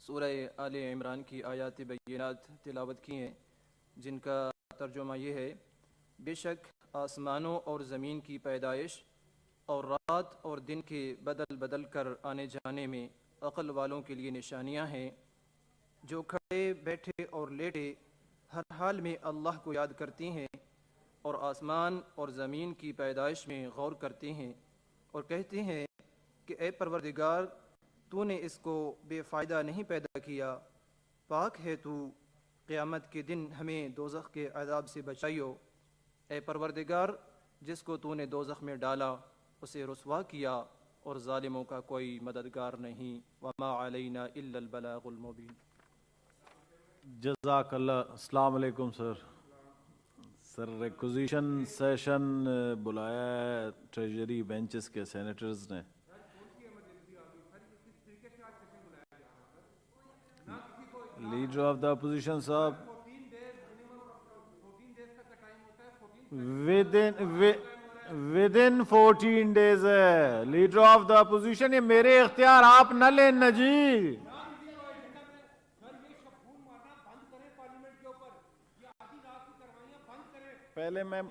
सूरह आले इमरान की आयात बय्यिनात तिलावत की हैं, जिनका तर्जुमा ये है, बेशक आसमानों और ज़मीन की पैदाइश और रात और दिन के बदल बदल कर आने जाने में अक़ल वालों के लिए निशानियाँ हैं, जो खड़े बैठे और लेटे हर हाल में अल्लाह को याद करती हैं और आसमान और ज़मीन की पैदाइश में गौर करती हैं और कहती हैं कि ए परवरदिगार, तूने इसको बेफ़ायदा नहीं पैदा किया, पाक है तू, क़यामत के दिन हमें दोज़ख के अज़ाब से बचाइयो। ए परवरदिगार, जिसको तूने दोज़ख में डाला उसे रुस्वा किया और ज़ालिमों का कोई मददगार नहीं। वमा अलैना इल्लल बलागुल मुबीन। जज़ाकल्लाह। अस्सलाम वालेकुम सर। रिक्विजिशन सेशन बुलाया है ट्रेजरी बेंचेस के सेनेटर्स ने। लीडर ऑफ द अपोजिशन साहब, विद इन 14 डेज है लीडर ऑफ द अपोजिशन। ये मेरे इख्तियार आप न लें न जी। पहले मैं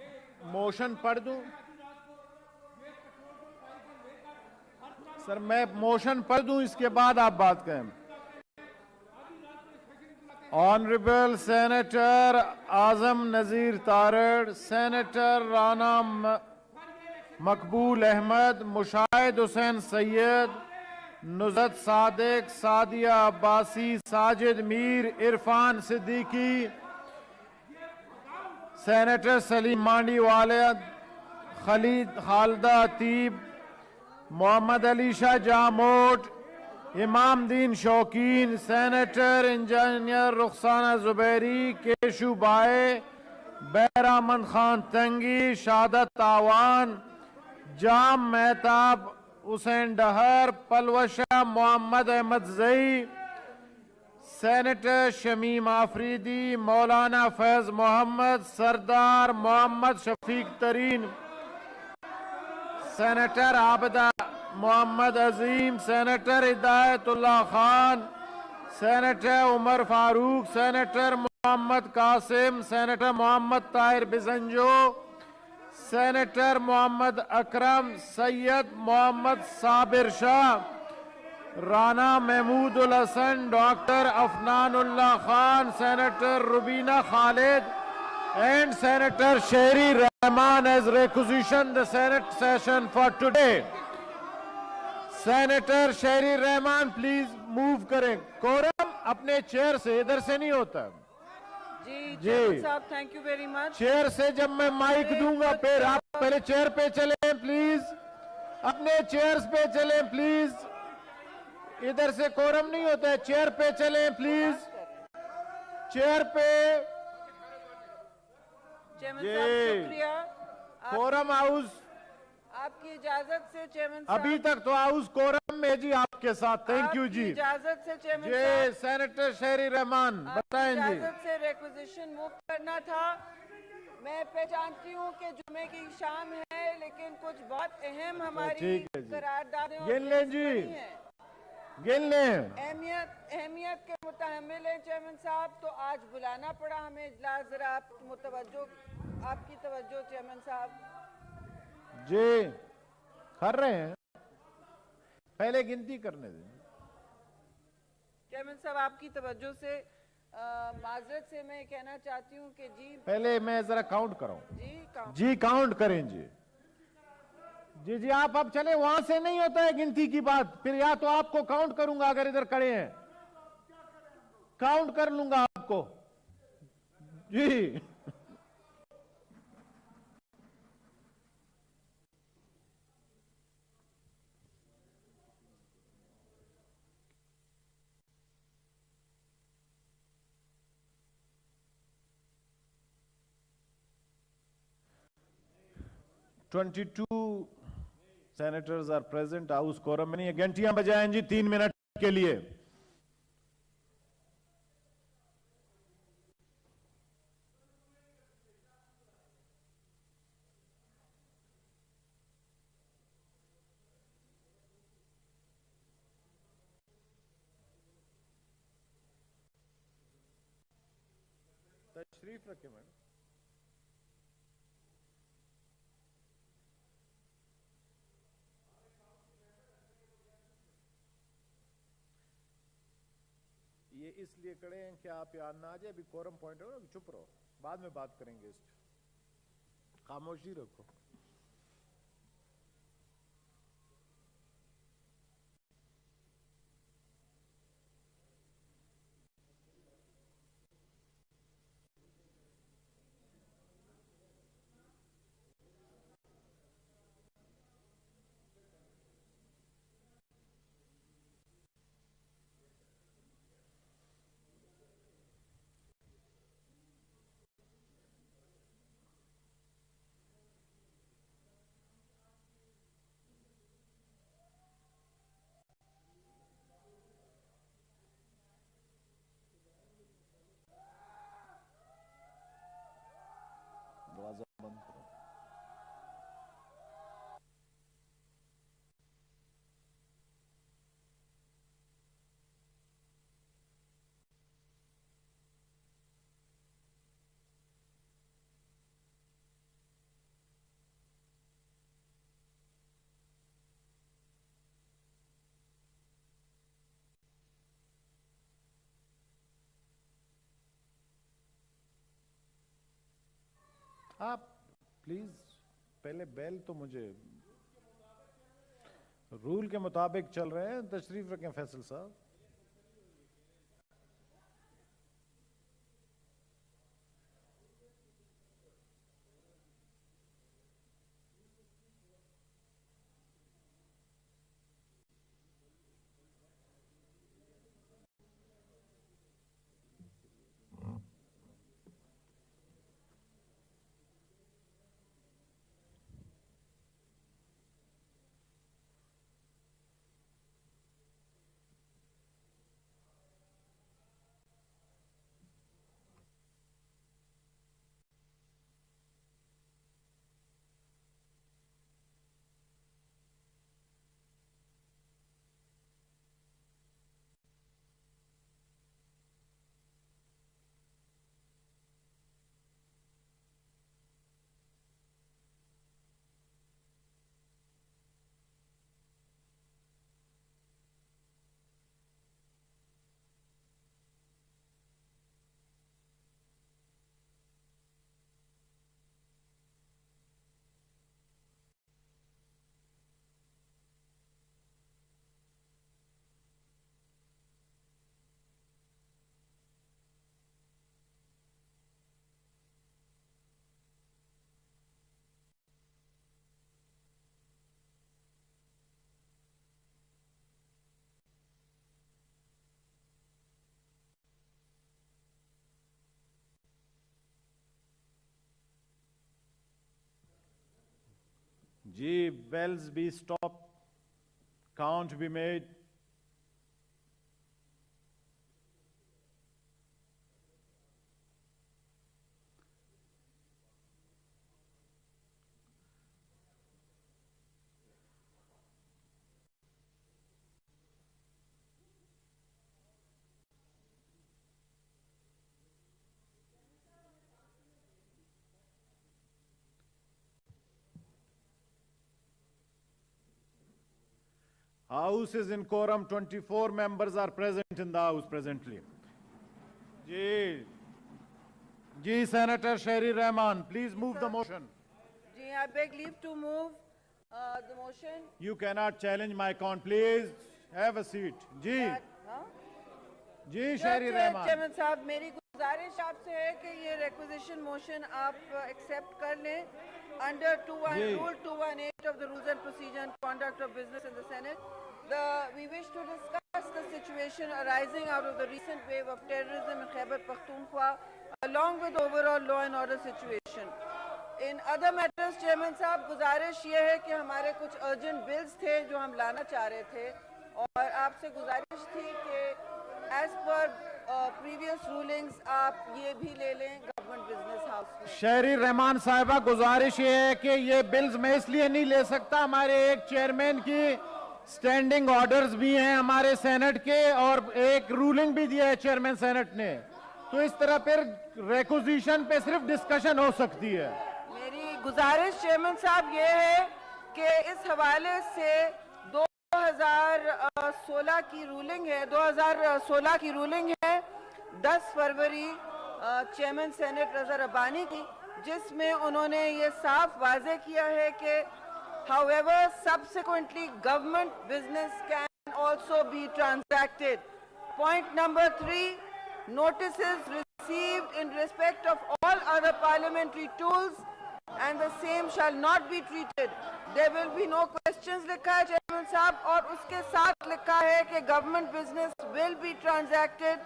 मोशन पढ़ दूं सर, मैं मोशन पढ़ दूं, इसके बाद आप बात करें। ऑनरेबल सेनेटर आजम नज़ीर तारड़, सेनेटर राना मकबूल अहमद, मुशाहिद हुसैन सैयद, नुज़रत सादिक, सादिया अब्बासी, साजिद मीर, इरफान सिद्दीकी, सेनेटर सलीम मांडी वालिद, खालिदा अतीब, मोहम्मद अली शाह जामोट, इमाम दीन शौकीन, सेनेटर इंजीनियर रुखसाना जुबैरी, केशु बाए, बैरामन खान तंगी, शादत आवान, जाम मेहताब, हुसैन डहर, पलवशा मोहम्मद अहमद जई, senator Shamim Afridi, Maulana Faiz Mohammad, Sardar Mohammad Shafiq Tareen, senator Abida Mohammad Azeem, senator Hidayatullah Khan, senator Umar Farooq, senator Mohammad Qasim, senator Mohammad Tahir Bizenjo, senator Mohammad Akram, Syed Mohammad Sabir Shah, Rana Mahmoodul Hasan, doctor Afnanullah Khan, senator Rubina Khalid and Senator Shehri Rahman has requisitioned the Senate session for today. Senator Shehri Rahman, please move करें. Quorum अपने chair से, इधर से नहीं होता. जी साहब, thank you very much. Chair से जब मैं माइक दूंगा फिर आप पहले चेयर पे चलें प्लीज. अपने चेयर्स पे चलें प्लीज. इधर से कोरम नहीं होता है. चेयर पे चलें प्लीज. चेयर पे. चेयरमैन साहब शुक्रिया. कोरम हाउस आपकी इजाजत से चेयरमैन साहब. अभी तक तो हाउस कोरम में जी आपके साथ. थैंक यू जी. इजाजत से चेयरमैन जी साहब. सेनेटर शहरी रहमान बताएं जी. इजाजत से रिक्वेजिशन मूव करना था. मैं पहचानती हूँ कि जुमे की शाम है, लेकिन कुछ बहुत अहम हमारी करारदादें गिन लें जी. गिन लें. अहमियत के मुतहम्मिल हैं चेयरमैन साहब, तो आज बुलाना पड़ा हमें इजलास. जरा आपकी तवज्जो चेयरमैन साहब. जी कर रहे हैं. पहले गिनती करने दें. चेयरमैन साहब आपकी तवज्जो से माजरत से मैं कहना चाहती हूँ कि जी पहले मैं जरा काउंट कराऊं. जी काउंट करें जी. जी आप अब चले. वहां से नहीं होता है गिनती की बात. फिर या तो आपको काउंट करूंगा अगर इधर खड़े हैं. काउंट कर लूंगा आपको जी. (22) senators are present. House quorum में नहीं है. घंटियां बजाएं जी 3 मिनट के लिए. तशरीफ रखें मैडम. ये इसलिए खड़े हैं कि आप याद ना आ जाए. अभी कोरम पॉइंट हो. चुप रहो, बाद में बात करेंगे. इस पे खामोशी रखो. दरवाजा बंद करो. आप प्लीज पहले बेल तो मुझे रूल के मुताबिक चल रहे हैं. तशरीफ रखें फैसल साहब. G, bells be stopped. Count be made. House is in quorum. 24 members are present in the House presently. Ji, Senator Sherry Rahman, please move the motion. Ji, I beg leave to move the motion. You cannot challenge my count. Please have a seat. Ji, Ji Sherry Rahman. Chairman साहब, मेरी गुजारिश आपसे है कि ये requisition motion आप accept कर लें under Rule 218 of the Rules and Procedure and Conduct of Business in the Senate. We wish to discuss the situation arising out of the recent wave of terrorism in Khyber Pakhtunkhwa, along with overall law and order situation. In other matters, Chairman साहब, गुजारिश ये है कि हमारे कुछ urgent bills थे जो हम लाना चाह रहे थे, और आपसे गुजारिश थी कि as per previous rulings आप ये भी ले लें गवर्नमेंट बिजनेस हाउस में। शेरी रहमान साहिबा, गुजारिश ये है कि ये बिल्स मैं इसलिए नहीं ले सकता, हमारे एक चेयरमैन की स्टैंडिंग ऑर्डर्स भी हैं हमारे सेनेट के, और एक रूलिंग भी दिया है चेयरमैन सेनेट ने, तो इस तरह फिर रेक्विजिशन पे सिर्फ डिस्कशन हो सकती है। मेरी गुजारिश चेयरमैन साहब ये है कि इस हवाले से 2016 की रूलिंग है, 2016 की रूलिंग है 10 फरवरी चेयरमैन सेनेट रज़ा रब्बानी की, जिसमें उन्होंने ये साफ वाजे किया है कि however subsequently government business can also be transacted. Point number 3, notices received in respect of all other parliamentary tools and the same shall not be treated. There will be no questions लिखा है chairman साहब, और उसके साथ लिखा है कि government business will be transacted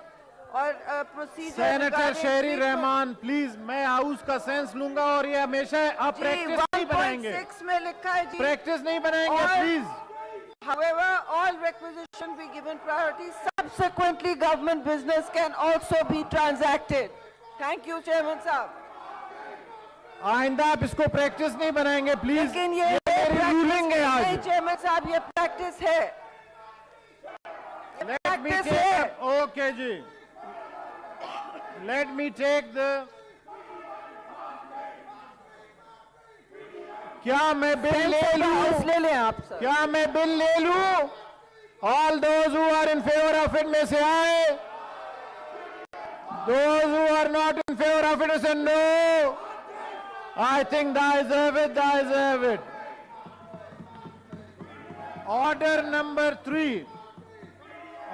और procedure. Senator Sheri Rahman, please मैं हाउस का सेंस लूंगा, और ये हमेशा आप प्रैक्टिस नहीं बनाएंगे। 1.6 में लिखा है जी, प्रैक्टिस नहीं बनाएंगे please. However, all requisition be given priority. Subsequently, government business can also be transacted. Thank you, Chairman साहब। आइंदा आप इसको प्रैक्टिस नहीं बनाएंगे प्लीज। लेकिन ये रूलिंग है आज। नहीं चेयरमैन साहब, ये प्रैक्टिस है। प्रैक्टिस है। ओके जी, लेट मी टेक द, क्या मैं बिल ले लूं? ले लें आप सर। क्या मैं बिल ले लूं? All those who are in favour of it में से आए, those who are not in favour of it से no. I think the ayes have it, the ayes have it. Order number 3.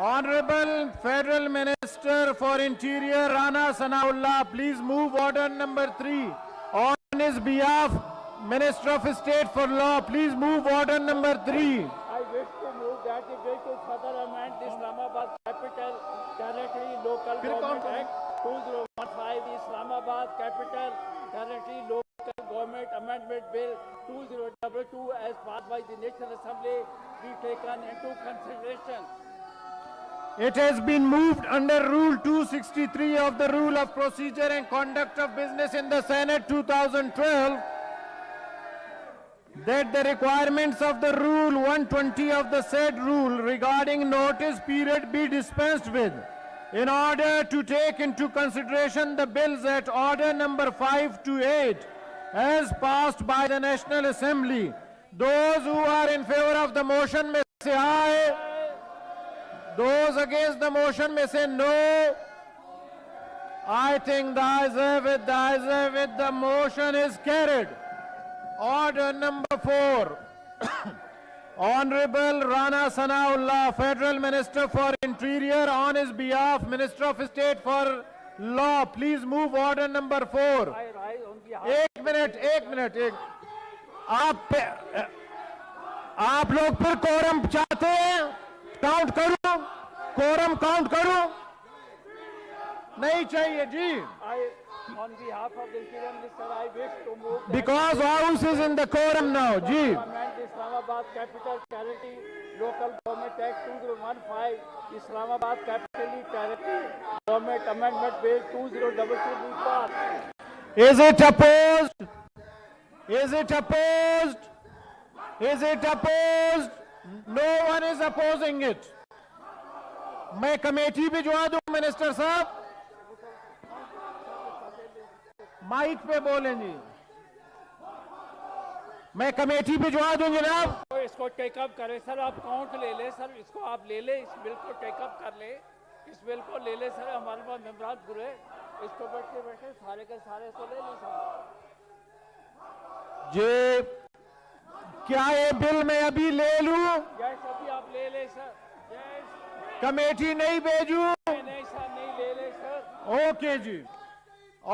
Honorable Federal Minister for Interior Rana Sanaullah, please move order number 3. On his behalf, Minister of State for Law, please move order number 3. I wish to move that the bill to further amend the Islamabad Capital Territory Local Government Act 2015, the Islamabad Capital Territory Local Government Amendment Bill 2022 as passed by the National Assembly be taken into consideration. It has been moved under Rule 263 of the Rule of Procedure and Conduct of Business in the Senate 2012 that the requirements of the Rule 120 of the said rule regarding notice period be dispensed with in order to take into consideration the bills at order number 5 to 8 as passed by the National Assembly. Those who are in favor of the motion may say aye. Those against the motion may say no. I think the ayes have it, the ayes have it, the motion is carried. Order number 4. Honorable Rana Sanaullah, Federal Minister for Interior, on his behalf, Minister of State for Law, please move order number 4. I rise on behalf. एक minute, आप लोग फिर quorum चाहते हैं? Count करूं? Quorum count करूं? नहीं चाहिए जी, On behalf of the Interior Minister, I wish to move that because House is in the quorum now जी. amend the Islamabad Capital Territory Local Government Act 2015, Islamabad Capital Territory Government Amendment Bill 2022 be passed. Is it opposed? Is it opposed? Is it opposed? No one is opposing it. मैं committee भिजवा दूं minister साहब, mic पे बोलें जी, मैं committee भिजवा दूं जनाब। तो इसको टेकअप करें सर, आप काउंट ले लें सर, इसको आप ले लें, इस बिल को टेकअप कर लें, इस बिल को ले लें सर, हमारे पास मेम्बरान बुरे, इसको बैठे बैठे सारे के सारे इसको ले लें सर। ये क्या ये बिल मैं अभी ले लूं? यस अभी आप ले लें सर, यस कमेटी नहीं भेजूं? नहीं सर, नहीं ले लें सर। ओके जी।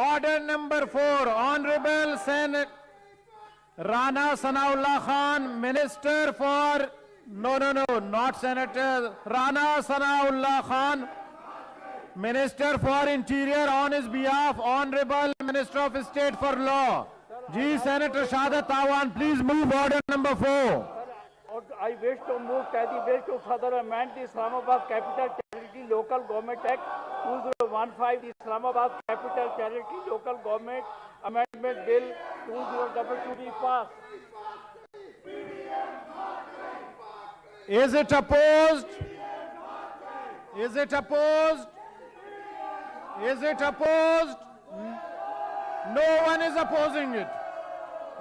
Order number 4, honourable senate Rana Sanaullah Khan, minister for no not senator Rana Sanaullah Khan, minister for interior, on his behalf honourable minister of state for law जी senator Shahadat Awan, please move order number 4। I wish to move that the bill to further amend the Islamabad Capital Territory Local Government Act 2015, the Islamabad Capital Territory Local Government Amendment Bill 2022 be passed. Is it opposed? Is it opposed? Is it opposed? No one is opposing it.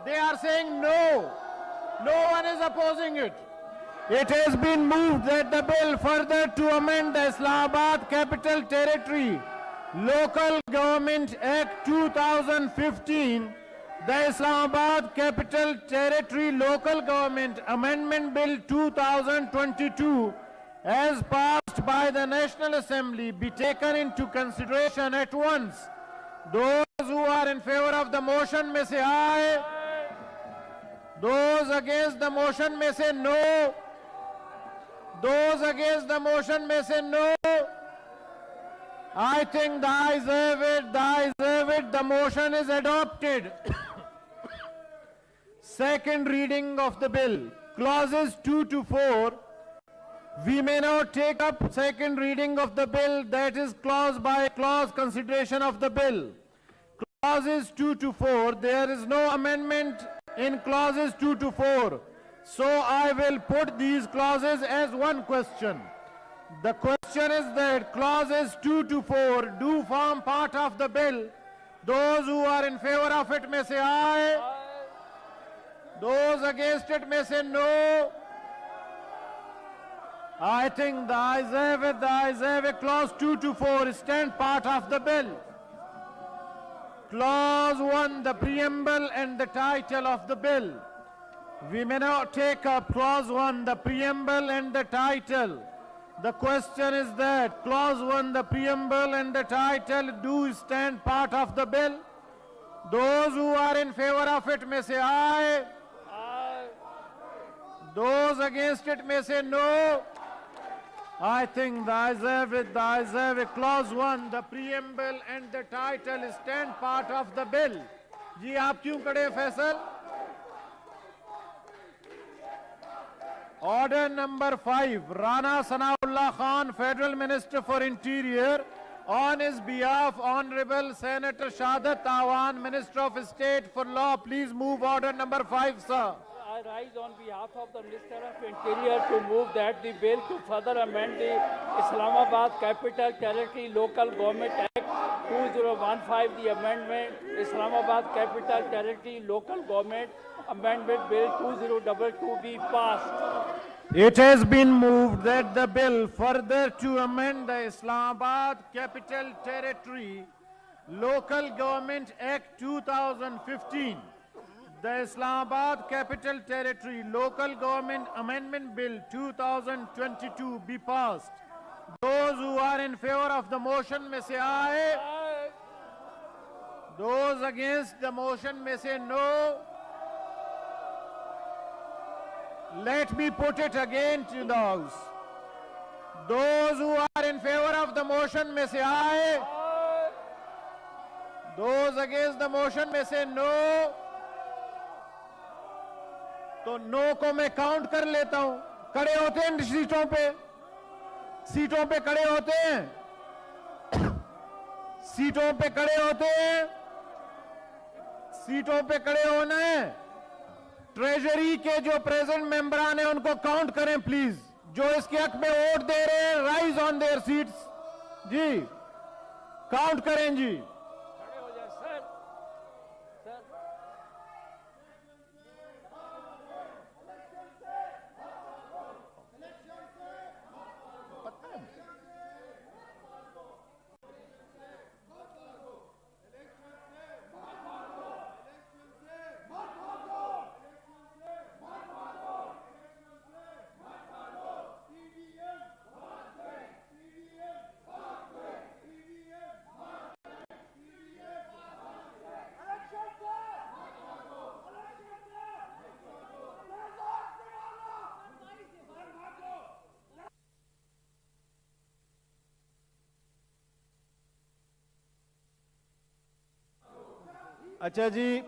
They are saying no. No one is opposing it. It has been moved that the bill further to amend the Islamabad Capital Territory Local Government Act 2015, the Islamabad Capital Territory Local Government Amendment Bill 2022, as passed by the National Assembly, be taken into consideration at once. Those who are in favor of the motion may say aye. Those against the motion may say no. Those against the motion may say no. I think the ayes have it, the ayes have it, the motion is adopted. Second reading of the bill, clauses 2 to 4. We may now take up second reading of the bill, that is clause by clause consideration of the bill. Clauses 2 to 4, there is no amendment in clauses 2 to 4. So I will put these clauses as one question. The question is that clauses 2 to 4 do form part of the bill. Those who are in favor of it may say aye. Those against it may say no. I think the ayes have it, the ayes have it. Clause 2 to 4 stand part of the bill. Clause 1, the preamble and the title of the bill. We may now take up clause 1, the preamble and the title. The question is that clause 1, the preamble and the title do stand part of the bill. Those who are in favor of it may say aye. Aye. Those against it may say no. I think the ayes have it, the ayes have it. Clause 1, the preamble and the title stand part of the bill. जी आप क्यों खड़े Faisal? Order number 5, Rana Sanaullah Khan, Federal Minister for Interior, on his behalf, Honorable Senator Shadat Awan, Minister of State for Law. Please move order number 5, sir. I rise on behalf of the Minister of Interior to move that the bill to further amend the Islamabad Capital Territory Local Government Act 2015, the amendment Islamabad Capital Territory Local Government Amendment Bill 2022 be passed. It has been moved that the bill further to amend the Islamabad Capital Territory Local Government Act 2015, the Islamabad Capital Territory Local Government Amendment Bill 2022 be passed. Those who are in favor of the motion may say aye. Aye. Those against the motion may say no. Let me put it again to the House. Those who are in favor of the motion may say aye. Aye. Those against the motion में से no, तो no को मैं count कर लेता हूं। खड़े होते हैं सीटों पे खड़े होते हैं, सीटों पे खड़े होते हैं, सीटों पे खड़े होना है। ट्रेजरी के जो प्रेजेंट मेंबरान हैं उनको काउंट करें प्लीज। जो इसके हक में वोट दे रहे हैं, राइज ऑन देयर सीट्स जी, काउंट करें जी। खड़े हो जाए सर। सर अच्छा जी,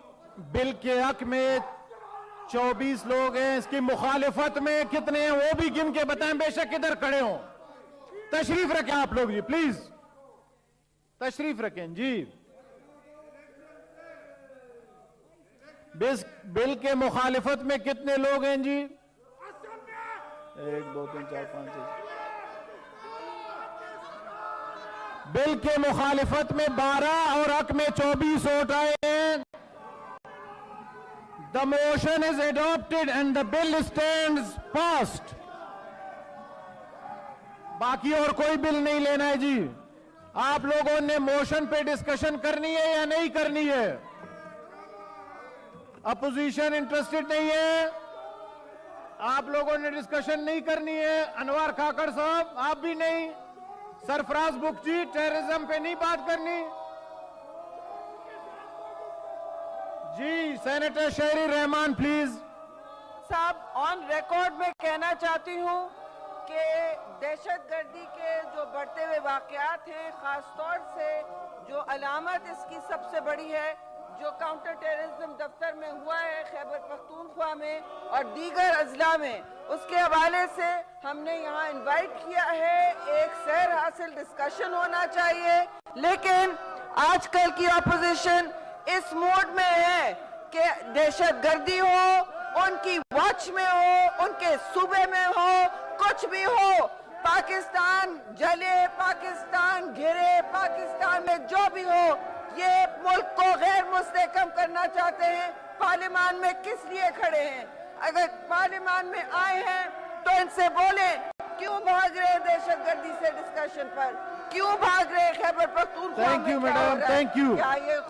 बिल के हक में 24 लोग हैं, इसकी मुखालिफत में कितने हैं वो भी गिन के बताएं, बेशक इधर खड़े हों। तशरीफ रखें आप लोग जी, प्लीज तशरीफ रखें जी। बिल के मुखालिफत में कितने लोग हैं जी? 1 2 3 4 5 6। बिल के मुखालिफत में 12 और हक में 24 वोट आए हैं। The motion is adopted and the bill stands passed. बाकी और कोई बिल नहीं लेना है जी। आप लोगों ने मोशन पे डिस्कशन करनी है या नहीं करनी है? अपोजिशन इंटरेस्टेड नहीं है? आप लोगों ने डिस्कशन नहीं करनी है? अनवर खाकर साहब आप भी नहीं? सरफराज बुखजी टेररिज्म पे नहीं बात करनी जी? सेनेटर शहरी रहमान प्लीज। साहब ऑन रिकॉर्ड में कहना चाहती हूँ कि दहशतगर्दी के जो बढ़ते हुए वाकयात हैं, खासतौर से जो अलामत इसकी सबसे बड़ी है, जो काउंटर टेररिज्म दफ्तर में हुआ है खैबर पख्तूनख्वा में और दीगर अजला में, उसके हवाले से हमने यहाँ इनवाइट किया है। एक सैर हासिल डिस्कशन होना चाहिए, लेकिन आजकल की अपोजिशन इस मोड में है कि दहशतगर्दी हो, उनकी वॉच में हो, उनके सूबे में हो, कुछ भी हो, पाकिस्तान जले, पाकिस्तान घिरे, पाकिस्तान में जो भी हो, ये मुल्क को गैर मुस्तहकम करना चाहते हैं। पार्लियामान में किस लिए खड़े हैं? अगर पार्लियामान में आए हैं तो इनसे बोलें क्यों भाग रहे हैं दहशतगर्दी से डिस्कशन पर, क्यों भाग रहे हैं खैबर पख्तूनख्वा में? Thank you madam, thank you. क्या ये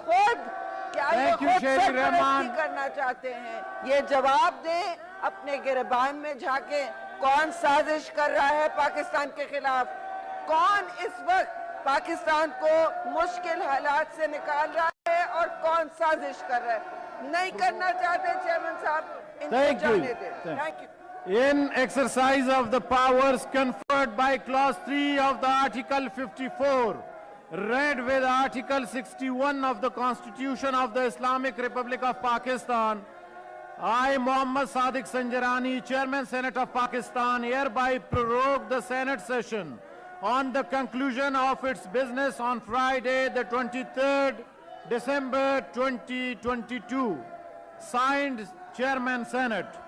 खुद सरपरस्ती करना चाहते हैं? ये जवाब दें, अपने गिरबान में झांके। कौन साजिश कर रहा है पाकिस्तान के खिलाफ? कौन इस वक्त पाकिस्तान को मुश्किल हालात से निकाल रहा है और कौन साजिश कर रहा है? नहीं करना चाहते चेयरमैन साहब, इनको जाने दें। Thank you. In exercise of the powers conferred by clause 3 of the article 54, read with article 61 of the Constitution of the Islamic Republic of Pakistan, I, Mohammad Sadiq Sanjarani, Chairman Senate of Pakistan, hereby prorogue the Senate session on the conclusion of its business on Friday, the 23rd December 2022. Signed, Chairman Senate.